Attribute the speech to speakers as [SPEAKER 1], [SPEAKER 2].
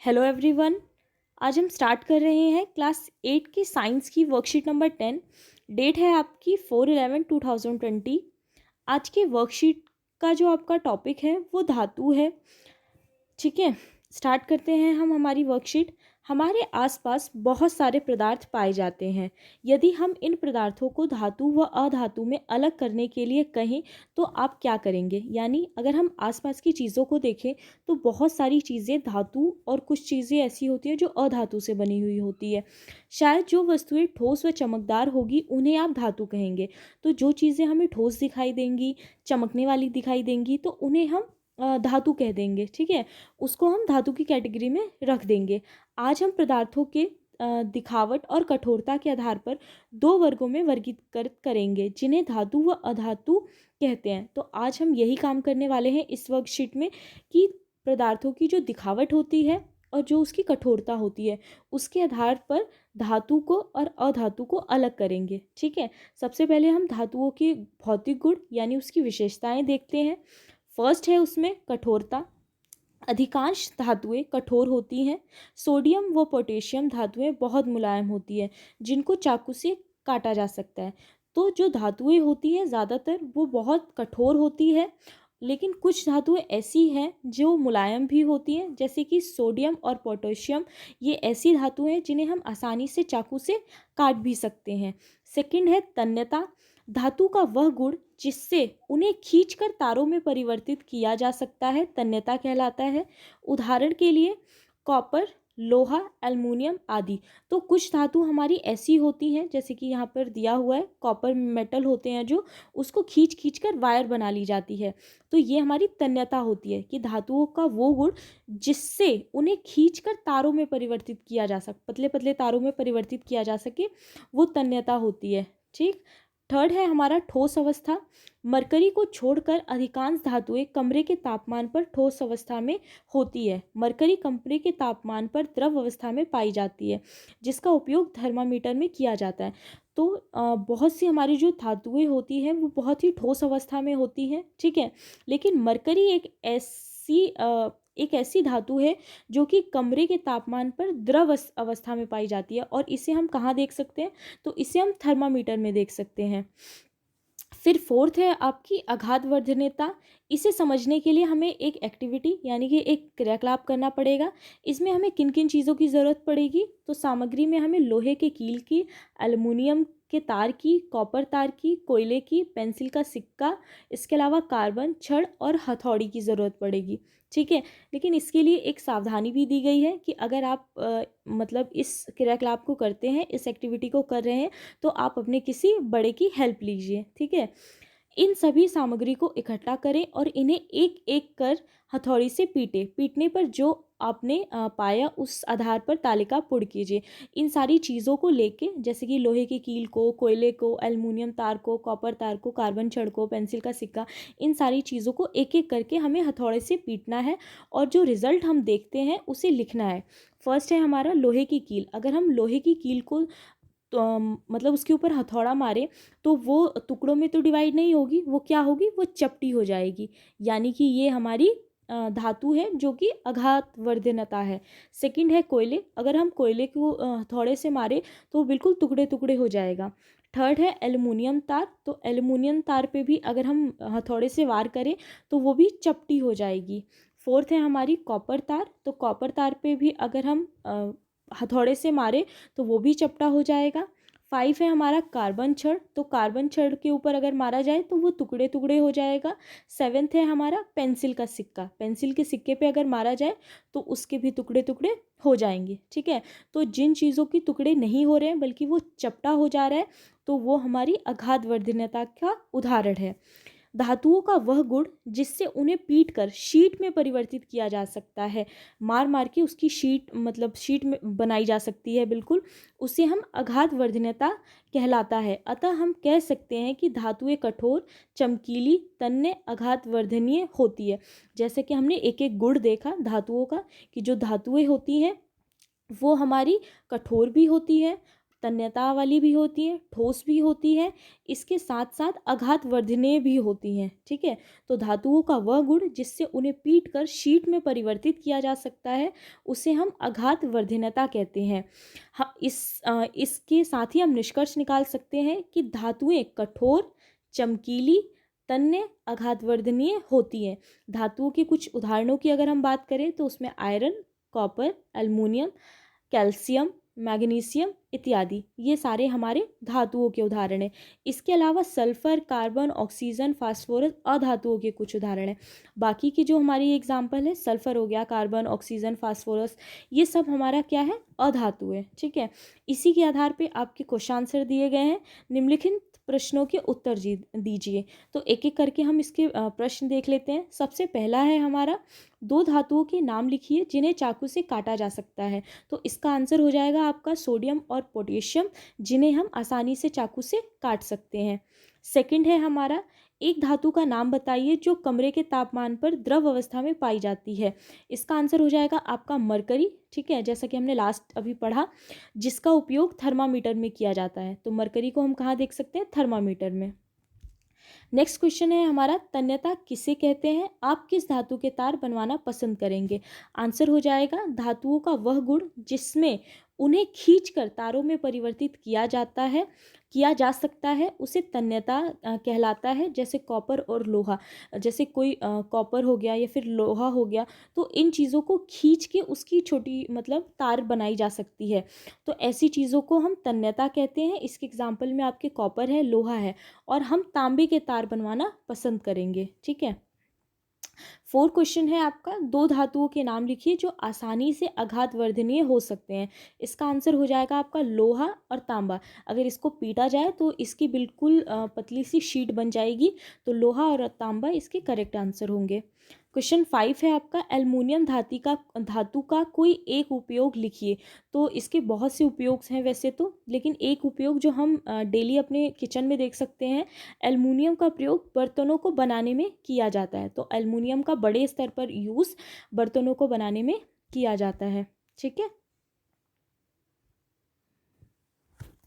[SPEAKER 1] Hello everyone. आज हम start कर रहे हैं क्लास 8 की साइंस की वर्कशीट नंबर 10। डेट है आपकी 4/11/2020। आज की वर्कशीट का जो आपका टॉपिक है वो धातु है। ठीक है, स्टार्ट करते हैं हम हमारी वर्कशीट। हमारे आसपास बहुत सारे पदार्थ पाए जाते हैं। यदि हम इन पदार्थों को धातु व अधातु में अलग करने के लिए कहें तो आप क्या करेंगे? यानी अगर हम आसपास की चीज़ों को देखें तो बहुत सारी चीज़ें धातु और कुछ चीज़ें ऐसी होती हैं जो अधातु से बनी हुई होती है। शायद जो वस्तुएं ठोस व चमकदार होगी उन्हें आप धातु कहेंगे। तो जो चीज़ें हमें ठोस दिखाई देंगी, चमकने वाली दिखाई देंगी, तो उन्हें हम धातु कह देंगे। ठीक है, उसको हम धातु की कैटेगरी में रख देंगे। आज हम पदार्थों के दिखावट और कठोरता के आधार पर दो वर्गों में वर्गीकृत करेंगे जिन्हें धातु व अधातु कहते हैं। तो आज हम यही काम करने वाले हैं इस वर्कशीट में कि पदार्थों की जो दिखावट होती है और जो उसकी कठोरता होती है उसके आधार पर धातु को और अधातु को अलग करेंगे। ठीक है, सबसे पहले हम धातुओं के भौतिक गुण यानी उसकी विशेषताएं देखते हैं। फर्स्ट है उसमें कठोरता। अधिकांश धातुएं कठोर होती हैं। सोडियम व पोटेशियम धातुएं बहुत मुलायम होती है जिनको चाकू से काटा जा सकता है। तो जो धातुएं होती हैं ज़्यादातर वो बहुत कठोर होती है, लेकिन कुछ धातुएं ऐसी हैं जो मुलायम भी होती हैं, जैसे कि सोडियम और पोटेशियम। ये ऐसी धातुएं हैं जिन्हें हम आसानी से चाकू से काट भी सकते हैं। सेकंड है तन्यता। धातु का वह गुण जिससे उन्हें खींचकर तारों में परिवर्तित किया जा सकता है तन्यता कहलाता है। उदाहरण के लिए कॉपर, लोहा, एल्युमिनियम आदि। तो कुछ धातु हमारी ऐसी होती हैं, जैसे कि यहाँ पर दिया हुआ है, कॉपर मेटल होते हैं जो उसको खींच खींच कर वायर बना ली जाती है। तो ये हमारी तन्यता होती है कि धातुओं का वो गुण जिससे उन्हें खींचकर तारों में परिवर्तित किया जा सके, पतले पतले तारों में परिवर्तित किया जा सके, वो तन्यता होती है। ठीक। थर्ड है हमारा ठोस अवस्था। मरकरी को छोड़कर अधिकांश धातुएं कमरे के तापमान पर ठोस अवस्था में होती है। मरकरी कमरे के तापमान पर द्रव अवस्था में पाई जाती है, जिसका उपयोग थर्मामीटर में किया जाता है। तो बहुत सी हमारी जो धातुएं होती हैं वो बहुत ही ठोस अवस्था में होती हैं। ठीक है, लेकिन मरकरी एक ऐसी धातु है जो कि कमरे के तापमान पर द्रव अवस्था में पाई जाती है। और इसे हम कहाँ देख सकते हैं? तो इसे हम थर्मामीटर में देख सकते हैं। फिर फोर्थ है आपकी आघातवर्धनीयता। इसे समझने के लिए हमें एक एक्टिविटी यानी कि एक क्रियाकलाप करना पड़ेगा। इसमें हमें किन किन चीज़ों की ज़रूरत पड़ेगी? तो सामग्री में हमें लोहे के कील की, एल्युमिनियम के तार की, कॉपर तार की, कोयले की, पेंसिल का सिक्का, इसके अलावा कार्बन, छड़ और हथौड़ी की ज़रूरत पड़ेगी। ठीक है, लेकिन इसके लिए एक सावधानी भी दी गई है कि अगर आप मतलब इस क्रियाकलाप को करते हैं, इस एक्टिविटी को कर रहे हैं, तो आप अपने किसी बड़े की हेल्प लीजिए। ठीक है, इन सभी सामग्री को इकट्ठा करें और इन्हें एक एक कर हथौड़ी से पीटने पर जो आपने पाया उस आधार पर तालिका पुड़ कीजिए। इन सारी चीज़ों को लेके, जैसे कि लोहे की कील को, कोयले को, एल्युमिनियम तार को, कॉपर तार को, कार्बन छड़ को, पेंसिल का सिक्का, इन सारी चीज़ों को एक एक करके हमें हथौड़े से पीटना है और जो रिज़ल्ट हम देखते हैं उसे लिखना है। फर्स्ट है हमारा लोहे की कील। अगर हम लोहे की कील को तो मतलब उसके ऊपर हथौड़ा मारे तो वो टुकड़ों में तो डिवाइड नहीं होगी, वो क्या होगी? वो चपटी हो जाएगी। यानी कि ये हमारी धातु है जो कि आघातवर्धनता है। सेकंड है कोयले। अगर हम कोयले को हथौड़े से मारे तो वो बिल्कुल टुकड़े टुकड़े हो जाएगा। थर्ड है एल्युमिनियम तार। तो एल्युमिनियम तार पे भी अगर हम हथौड़े से वार करें तो वो भी चपटी हो जाएगी। फोर्थ है हमारी कॉपर तार। तो कॉपर तार पे भी अगर हम हथौड़े से मारे तो वो भी चपटा हो जाएगा। 5 है हमारा कार्बन छड़। तो कार्बन छड़ के ऊपर अगर मारा जाए तो वो टुकड़े टुकड़े हो जाएगा। 7 है हमारा पेंसिल का सिक्का। पेंसिल के सिक्के पे अगर मारा जाए तो उसके भी टुकड़े टुकड़े हो जाएंगे। ठीक है, तो जिन चीज़ों के टुकड़े नहीं हो रहे हैं बल्कि वो चपटा हो जा रहा है तो वो हमारी आघातवर्धनीयता का उदाहरण है। धातुओं का वह गुण जिससे उन्हें पीट कर शीट में परिवर्तित किया जा सकता है, मार मार के उसकी शीट मतलब शीट में बनाई जा सकती है, बिल्कुल, उसे हम आघातवर्धनीयता कहलाता है। अतः हम कह सकते हैं कि धातुएं कठोर, चमकीली, तन्य, आघातवर्धनीय होती है। जैसे कि हमने एक एक गुण देखा धातुओं का कि जो धातुएं होती हैं वो हमारी कठोर भी होती हैं, तन्यता वाली भी होती हैं, ठोस भी होती है, इसके साथ साथ आघातवर्धनीय भी होती हैं। ठीक है, तो धातुओं का वह गुण जिससे उन्हें पीट कर शीट में परिवर्तित किया जा सकता है उसे हम आघातवर्धनीयता कहते हैं। हाँ, इसके साथ ही हम निष्कर्ष निकाल सकते हैं कि धातुएं कठोर, चमकीली, तन्य, आघातवर्धनीय होती हैं। धातुओं के कुछ उदाहरणों की अगर हम बात करें तो उसमें iron, copper, aluminium, calcium, magnesium इत्यादि, ये सारे हमारे धातुओं के उदाहरण हैं। इसके अलावा सल्फर, कार्बन, ऑक्सीजन, फास्फोरस अधातुओं के कुछ उदाहरण हैं। बाकी की जो हमारी एग्जाम्पल है, सल्फर हो गया, कार्बन, ऑक्सीजन, फास्फोरस, ये सब हमारा क्या है, अधातु है। ठीक है, इसी के आधार पे आपके क्वेश्चन आंसर दिए गए हैं। निम्नलिखित प्रश्नों के उत्तर दीजिए। तो एक एक करके हम इसके प्रश्न देख लेते हैं। सबसे पहला है हमारा, दो धातुओं के नाम लिखिए जिन्हें चाकू से काटा जा सकता है। तो इसका आंसर हो जाएगा आपका सोडियम और पोटेशियम, जिन्हें हम आसानी से चाकू से काट सकते हैं। सेकंड है हमारा, एक धातु का नाम बताइए जो कमरे के तापमान पर द्रव अवस्था में पाई जाती है। इसका आंसर हो जाएगा आपका मरकरी। ठीक है, जैसा कि हमने लास्ट अभी पढ़ा, जिसका उपयोग थर्मामीटर में किया जाता है। तो मरकरी को हम कहाँ देख सकते हैं, थर्मामीटर में। नेक्स्ट क्वेश्चन है हमारा, तन्यता किसे कहते हैं, आप किस धातु के तार बनवाना पसंद करेंगे। आंसर हो जाएगा धातुओं का वह गुण जिसमें उन्हें खींचकर तारों में परिवर्तित किया जा सकता है उसे तन्यता कहलाता है। जैसे कॉपर और लोहा, जैसे कोई कॉपर हो गया या फिर लोहा हो गया, तो इन चीज़ों को खींच के उसकी छोटी मतलब तार बनाई जा सकती है। तो ऐसी चीज़ों को हम तन्यता कहते हैं। इसके एग्जाम्पल में आपके कॉपर है, लोहा है, और हम तांबे के तार बनवाना पसंद करेंगे। ठीक है, 4 क्वेश्चन है आपका, दो धातुओं के नाम लिखिए जो आसानी से आघातवर्धनीय हो सकते हैं। इसका आंसर हो जाएगा आपका लोहा और तांबा। अगर इसको पीटा जाए तो इसकी बिल्कुल पतली सी शीट बन जाएगी। तो लोहा और तांबा इसके करेक्ट आंसर होंगे। क्वेश्चन 5 है आपका, एल्युमिनियम धातु का कोई एक उपयोग लिखिए। तो इसके बहुत से उपयोग हैं वैसे तो, लेकिन एक उपयोग जो हम डेली अपने किचन में देख सकते हैं, एल्युमिनियम का प्रयोग बर्तनों को बनाने में किया जाता है। तो एल्युमिनियम का बड़े स्तर पर यूज़ बर्तनों को बनाने में किया जाता है। ठीक है,